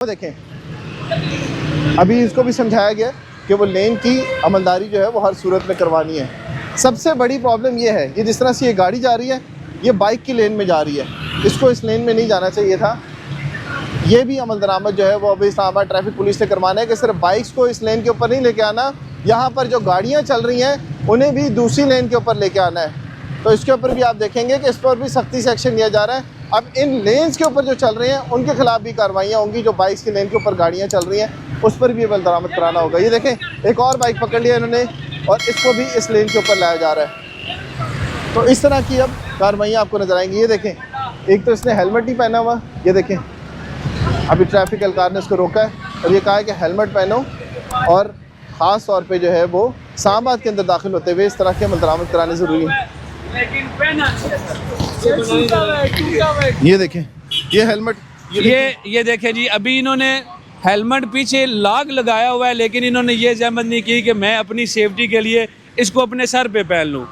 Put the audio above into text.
देखें, अभी इसको भी समझाया गया कि वो लेन की अमलदारी जो है वो हर सूरत में करवानी है। सबसे बड़ी प्रॉब्लम ये है कि जिस तरह से ये गाड़ी जा रही है, ये बाइक की लेन में जा रही है, इसको इस लेन में नहीं जाना चाहिए था। ये भी अमल दरामद जो है वो अभी इस्लामाबाद ट्रैफिक पुलिस से करवाना है कि सिर्फ बाइक्स को इस लेन के ऊपर नहीं लेके आना, यहाँ पर जो गाड़ियाँ चल रही हैं उन्हें भी दूसरी लेन के ऊपर लेके आना है। तो इसके ऊपर भी आप देखेंगे कि इस पर भी सख्ती से एक्शन लिया जा रहा है। अब इन लेन्स के ऊपर जो चल रहे हैं उनके खिलाफ भी कार्रवाइयाँ होंगी। जो बाइक्स की लेन के ऊपर गाड़ियाँ चल रही हैं उस पर भी अमल दरामद कराना होगा। ये देखें, एक और बाइक पकड़ लिया इन्होंने और इसको भी इस लेन के ऊपर लाया जा रहा है। तो इस तरह की अब कार्रवाइयाँ आपको नजर आएंगी। ये देखें, एक तो इसने हेलमेट नहीं पहना हुआ, ये देखें, अभी ट्रैफिक एहलकार ने इसको रोका है और ये कहा है कि हेलमेट पहनो, और ख़ास तौर पे जो है वो इस्लामाबाद के अंदर दाखिल होते हुए इस तरह के अमल दरामद कराने ज़रूरी है। ये देखें, ये हेलमेट, ये देखें जी, अभी इन्होंने हेलमेट पीछे लाग लगाया हुआ है, लेकिन इन्होंने ये जहमत नहीं की कि मैं अपनी सेफ्टी के लिए इसको अपने सर पे पहन लूँ।